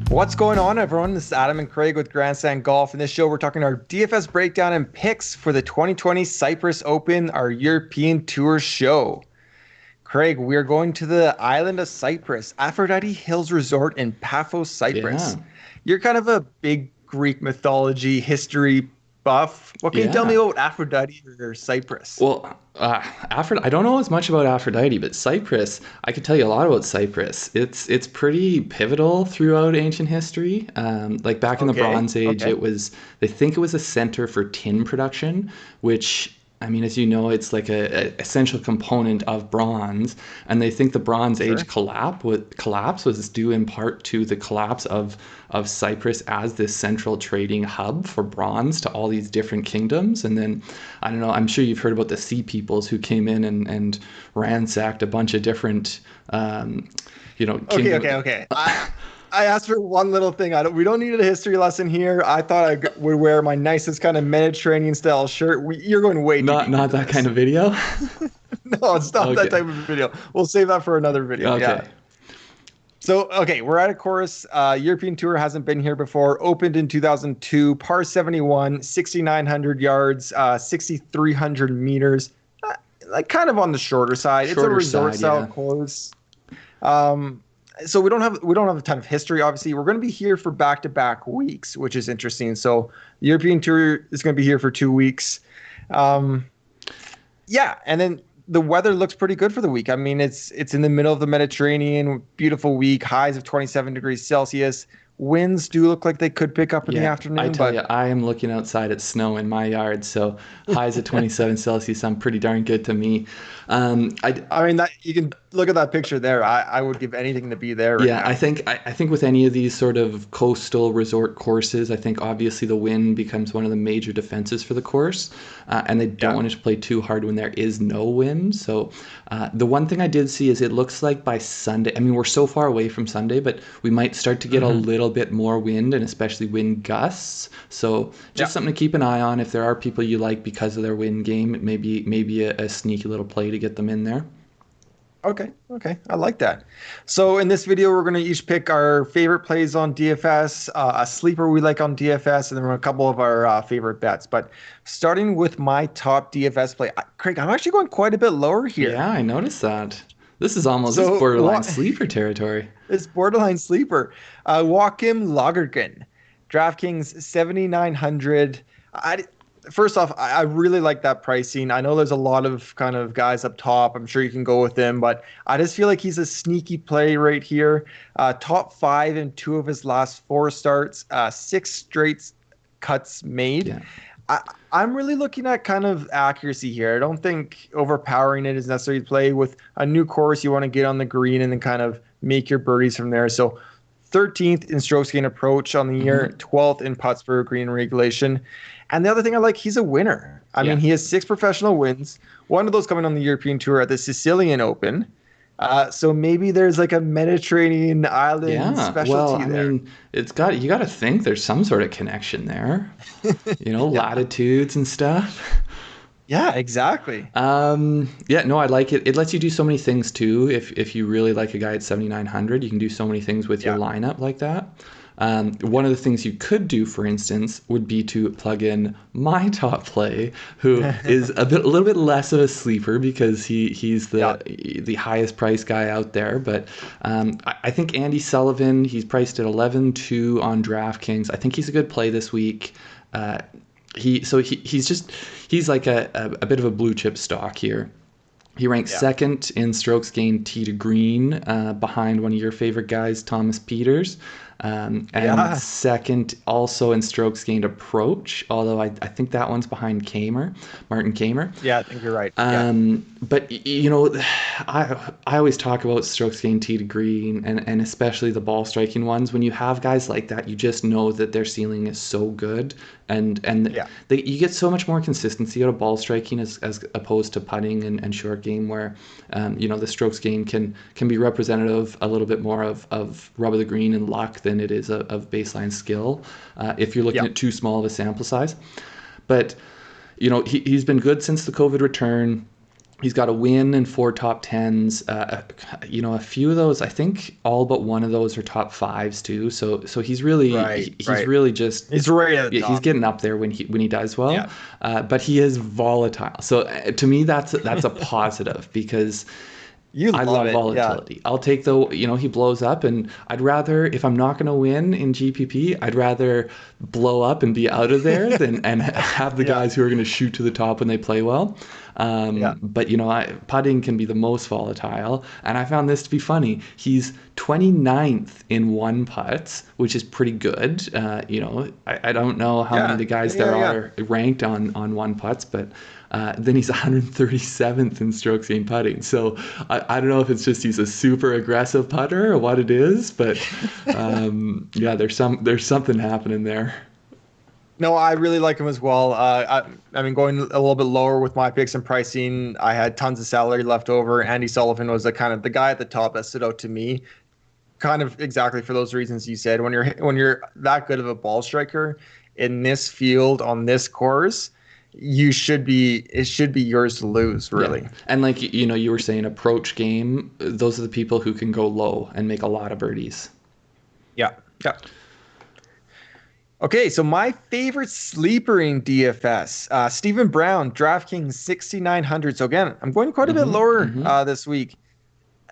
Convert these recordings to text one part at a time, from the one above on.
What's going on, everyone? This is Adam and Craig with Grandstand Golf. In this show, we're talking our DFS breakdown and picks for the 2020 Cyprus Open, our European Tour show. Craig, we are going to the island of Cyprus, Aphrodite Hills Resort in Paphos, Yeah, Cyprus. You're kind of a big Greek mythology history buff. What can you tell me yeah. about Aphrodite or Cyprus? Well, I don't know as much about Aphrodite, but Cyprus, I could tell you a lot about Cyprus. It's pretty pivotal throughout ancient history. Like back in the Okay, Bronze Age, okay, they think it was a center for tin production, which I mean, as you know, it's like a essential component of bronze, and they think the Bronze Age sure. collapse was due in part to the collapse of Cyprus as this central trading hub for bronze to all these different kingdoms. And then, I don't know, I'm sure you've heard about the Sea Peoples who came in and ransacked a bunch of different, Okay, kingdom. okay, okay. I asked for one little thing. We don't need a history lesson here. I thought would wear my nicest kind of Mediterranean style shirt. You're going way too Not deep not into that kind this. of video. No, it's not that Okay, type of video. We'll save that for another video. Yeah. okay. So, okay, we're at a course. European Tour hasn't been here before. Opened in 2002, par 71, 6,900 yards, 6,300 meters. Uh, like kind of on the shorter side. It's a Shorter resort side, style yeah. course. Um, so we don't have a ton of history. Obviously, we're going to be here for back-to-back weeks, which is interesting. So the European Tour is going to be here for 2 weeks. Um, yeah, and then the weather looks pretty good for the week. I mean, it's in the middle of the Mediterranean, beautiful week, highs of 27 degrees Celsius. Winds do look like they could pick up in the Yeah, I afternoon, tell but you, I am looking outside at snow in my yard, so highs at 27 Celsius sound pretty darn good to me. I I mean that you can look at that picture there. I would give anything to be there right Yeah, I now. think I think with any of these sort of coastal resort courses, I think obviously the wind becomes one of the major defenses for the course, and they don't Yeah. want it to play too hard when there is no wind. So the one thing I did see is it looks like by Sunday, I mean we're so far away from Sunday, but we might start to get a Hmm. little bit more wind and especially wind gusts. So Yeah. just something to keep an eye on if there are people you like because of their wind game. It maybe a sneaky little play to get them in there. Okay, okay, I like that. So in this video, we're going to each pick our favorite plays on DFS, a sleeper we like on DFS, and then a couple of our favorite bets. But starting with my top DFS play, Craig, I'm actually going quite a bit lower Yeah, here. I noticed that. This is So borderline what? sleeper territory. It's borderline sleeper. Joakim Lagergren, DraftKings 7,900. I first off, I really like that pricing. I know there's a lot of kind of guys up top. I'm sure you can go with him, but I just feel like he's a sneaky play right here. Top five in two of his last four starts, six straight cuts made. Yeah. I, I'm really looking at kind of accuracy here. I don't think overpowering it is necessary to play with a new course. You want to get on the green and then kind of make your birdies from there. So 13th in strokes gain approach on the year, Hmm. 12th in putts per green regulation. And the other thing I like, he's a winner. I mean, Yeah. he has six professional wins, one of those coming on the European Tour at the Sicilian Open. So maybe there's like a Mediterranean island Yeah. Well, specialty I there. mean, you got to think there's some sort of connection there. Yeah. Latitudes and stuff. Yeah, exactly. Yeah, no, I like it. It lets you do so many things too. If you really like a guy at 7,900, you can do so many things with your Yeah. lineup like that. One of the things you could do, for instance, would be to plug in my top play, who is a little bit less of a sleeper because he's Yeah. the highest price guy out there. But I think Andy Sullivan, he's priced at 11-2 on DraftKings. I think he's a good play this week. Uh, he's like a bit of a blue chip stock here. He ranks Yeah. second in strokes gained tee to green, behind one of your favorite guys, Thomas Peters, and Yeah. second also in strokes gained approach. Although I think that one's behind Martin Kamer. Yeah, I think you're right. Yeah. But I always talk about strokes gained tee to green and especially the ball striking ones. When you have guys like that, you just know that their ceiling is so good, and Yeah. you get so much more consistency out of ball striking as opposed to putting and short game where the strokes gained can be representative a little bit more of rub of the green and luck than it is of baseline skill, if you're looking Yeah. at too small of a sample size. But he's been good since the COVID return. He's got a win and 4 top tens. A few of those, I think all but one of those are top fives too. So he's really he's Right. really just He's right at the yeah, he's top. getting up there when he does well. Yeah. But he is volatile. So to me, that's a positive because You I love love it. Yeah. volatility. I'll take he blows up, and I'd rather, if I'm not going to win in GPP, I'd rather blow up and be out of there than and have the Yeah. guys who are going to shoot to the top when they play well. Yeah. But putting can be the most volatile, and I found this to be funny. He's 29th in one putts, which is pretty good. I don't know how many of Yeah. the guys Yeah. there Yeah. are ranked on one putts, but then he's 137th in strokes gained putting. So I don't know if it's just he's a super aggressive putter or what it is, but yeah, there's something happening there. No, I really like him as well. I mean, going a little bit lower with my picks and pricing, I had tons of salary left over. Andy Sullivan was the kind of the guy at the top that stood out to me, kind of exactly for those reasons you said. When you're that good of a ball striker in this field on this course, it should be yours to lose, Yeah, really. and like you were saying, approach game. Those are the people who can go low and make a lot of birdies. Yeah. Yeah. Okay, so my favorite sleeper in DFS, Stephen Brown, DraftKings 6,900. So again, I'm going quite a bit lower this week.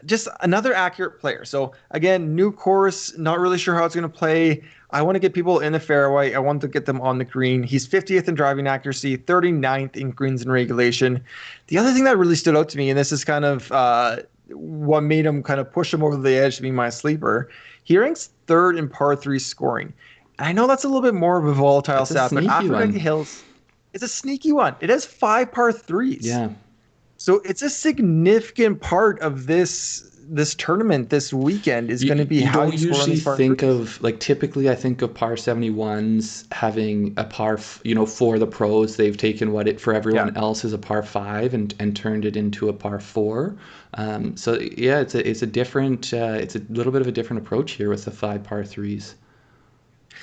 Just another accurate player. So again, new course, not really sure how it's going to play. I want to get people in the fairway. I want to get them on the green. He's 50th in driving accuracy, 39th in greens and regulation. The other thing that really stood out to me, and this is kind of what made him kind of push him over the edge to be my sleeper, he ranks third in par three scoring. And I know that's a little bit more of a volatile It's a stat, but sneaky Aphrodite one. Hills, it's a sneaky one. It has 5 par threes. Yeah. So it's a significant part of this tournament this weekend is going to be You how don't you score on usually these par think threes. of, like, typically I think of par 71s having a for the pros. They've taken what it for everyone Yeah. else is a par 5 and turned it into a par 4. So yeah, it's a different it's a little bit of a different approach here with the 5 par 3s.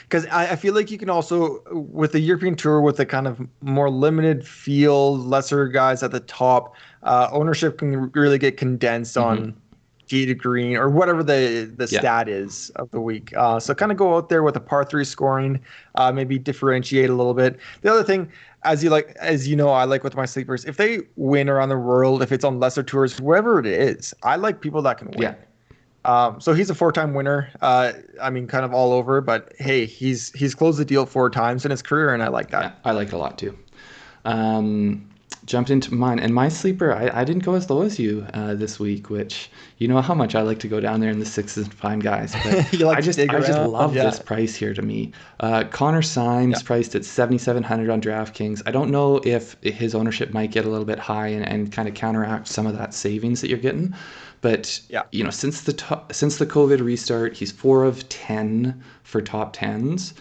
Because I feel like you can also, with the European Tour, with the kind of more limited field, lesser guys at the top, ownership can really get condensed on tee to green or whatever the Yeah. stat is of the week. So kind of go out there with a par three scoring, maybe differentiate a little bit. The other thing, as you know, I like with my sleepers, if they win around the world, if it's on lesser tours, whoever it is, I like people that can win. Yeah. So he's a 4-time winner. I mean, kind of all over, but hey, he's closed the deal 4 times in his career, and I like that. Yeah, I like it a lot too. Jumped into mine, and my sleeper, I didn't go as low as you this week, which you know how much I like to go down there in the sixes and find guys, but You like I to just dig around? love Yeah. this price here to me. Connor Syme's Yeah. priced at 7,700 on DraftKings. I don't know if his ownership might get a little bit high and kind of counteract some of that savings that you're getting. But Yeah. since the COVID restart, he's 4 of 10 for top tens.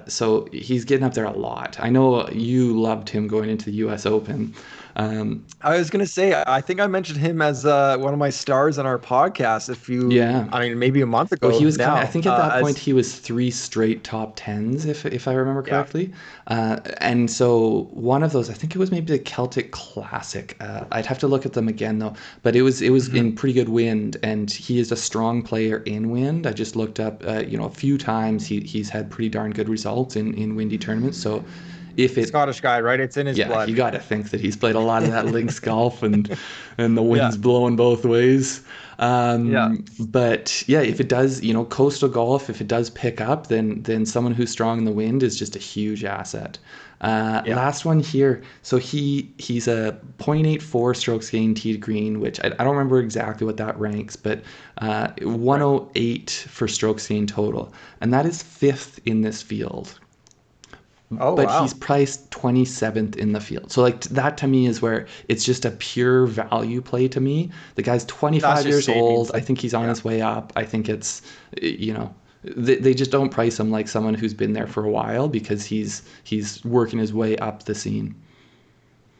So he's getting up there a lot. I know you loved him going into the U.S. Open. I was gonna say, I think I mentioned him as one of my stars on our podcast Yeah. I mean, maybe a month ago. Well, he was now. I think at that point he was 3 straight top tens, if I remember Yeah. correctly. And so one of those, I think it was maybe the Celtic Classic. I'd have to look at them again though. But it was in pretty good wind, and he is a strong player in wind. I just looked up, a few times he's had pretty darn good results in windy tournaments. So if it Scottish guy, right? It's in his yeah, blood. you got to think that he's played a lot of that links golf, and the wind's Yeah. blowing both ways. Yeah. But yeah, if it does, coastal golf, if it does pick up, then someone who's strong in the wind is just a huge asset. Last one here. So he's a 0.84 strokes gained tee to green, which I don't remember exactly what that ranks, but 108 for strokes gained total, and that is 5th in this field. Oh, But wow. he's priced 27th in the field. So like that to me is where it's just a pure value play to me. The guy's 25 That's just years savings. old. I think he's on his way up. I think it's, they just don't price him like someone who's been there for a while, because he's working his way up the scene.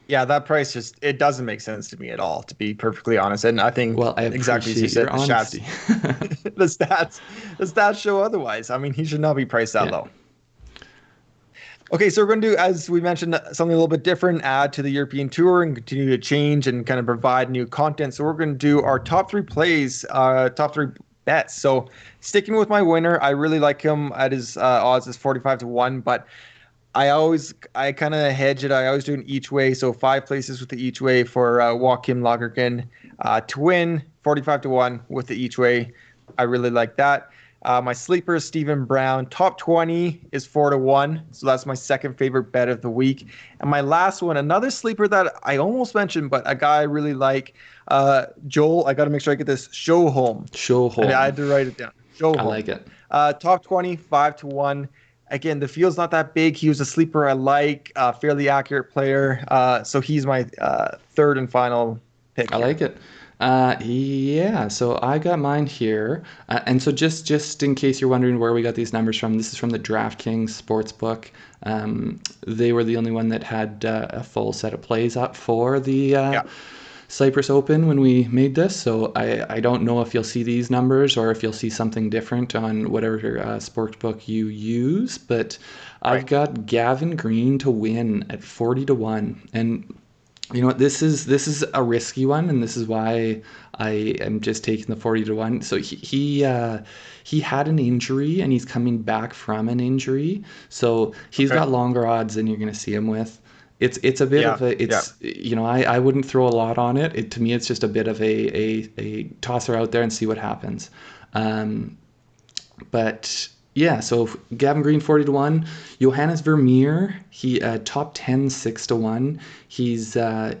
Yeah, that price it doesn't make sense to me at all, to be perfectly honest. And I think Well, I exactly as you appreciate said, your the honesty. the stats show otherwise. I mean, he should not be priced that Yeah. low. Okay, so we're going to do, as we mentioned, something a little bit different, add to the European Tour and continue to change and kind of provide new content. So we're going to do our top three plays, top three bets. So sticking with my winner, I really like him at his odds is 45 to 1, but I kind of hedge it. I always do an each way. So 5 places with the each way for Joakim Lagergren to win, 45 to 1 with the each way. I really like that. My sleeper is Stephen Brown. Top 20 is 4 to 1. So that's my second favorite bet of the week. And my last one, another sleeper that I almost mentioned, but a guy I really like, Joel. I got to make sure I get this. Show home. Show home. I had to write it down. Show I home. like it. Top 20, 5 to 1. Again, the field's not that big. He was a sleeper I like, fairly accurate player. So he's my third and final pick. I like it. Yeah, so I got mine here. And so just in case you're wondering where we got these numbers from, this is from the DraftKings Sportsbook. They were the only one that had a full set of plays up for the Cyprus Open when we made this. So I don't know if you'll see these numbers or if you'll see something different on whatever sportsbook you use. But I've got Gavin Green to win at 40 to 1. And you know what? This is a risky one, and this is why I am just taking the 40 to 1. So he had an injury, and he's coming back from an injury. So he's got longer odds than you're going to see him with. It's a bit of a you know, I wouldn't throw a lot on it. To me, it's just a bit of a tosser out there and see what happens. But yeah, so Gavin Green 40 to 1, Johannes Vermeer, he top 10 6 to 1. He's I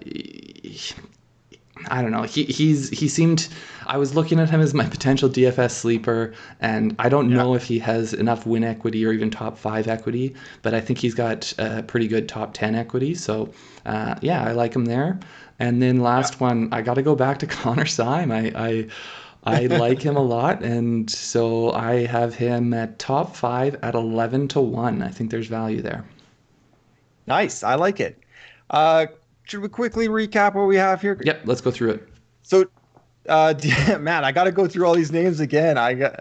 don't know. He seemed. I was looking at him as my potential DFS sleeper, and I don't know if he has enough win equity or even top 5 equity, but I think he's got pretty good top 10 equity. So yeah, I like him there. And then last one, I got to go back to Connor Syme. I like him a lot, and so I have him at top 5 at 11 to 1. I think there's value there. Nice. I like it. Should we quickly recap what we have here? Yep, let's go through it. So, man, I got to go through all these names again. I got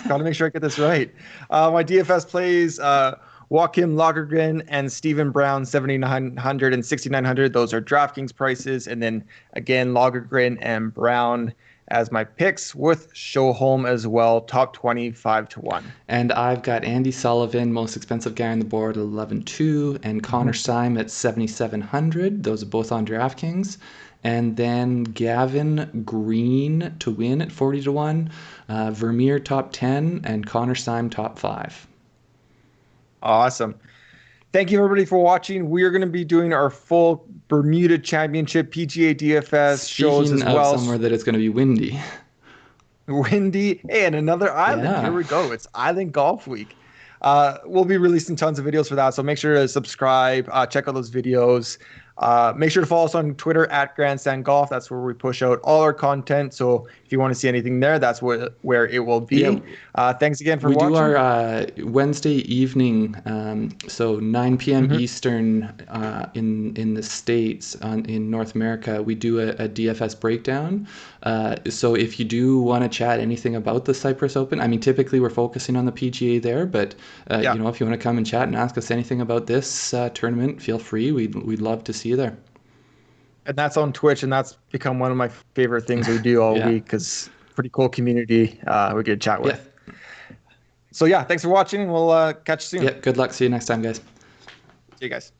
to make sure I get this right. My DFS plays Joakim Lagergren and Stephen Brown, 7,900 and 6,900. Those are DraftKings prices. And then, again, Lagergren and Brown as my picks with Show Home as well, top 20, 5 to 1. And I've got Andy Sullivan, most expensive guy on the board, 11-2, and Connor Syme at 7,700. Those are both on DraftKings. And then Gavin Green to win at 40 to 1, Vermeer top 10, and Connor Syme top 5. Awesome. Thank you, everybody, for watching. We are going to be doing our full Bermuda Championship PGA DFS shows as well. Speaking of somewhere that it's going to be windy. Windy. Hey, and another island. Yeah. Here we go. It's Island Golf Week. We'll be releasing tons of videos for that, so make sure to subscribe, check out those videos. Make sure to follow us on Twitter at Grandstand Golf. That's where we push out all our content. So if you want to see anything there, that's where it will be. Yeah. Thanks again for watching. We do our Wednesday evening, so 9 p.m. Eastern in the States, in North America. We do a DFS breakdown. So if you do want to chat anything about the Cyprus Open, I mean, typically we're focusing on the PGA there, but you know, if you want to come and chat and ask us anything about this tournament, feel free. We'd love to see you there. And that's on Twitch, and that's become one of my favorite things we do all week, because pretty cool community we get to chat with. So yeah, thanks for watching, and we'll catch you soon. Yeah, good luck. See you next time, guys. See you guys.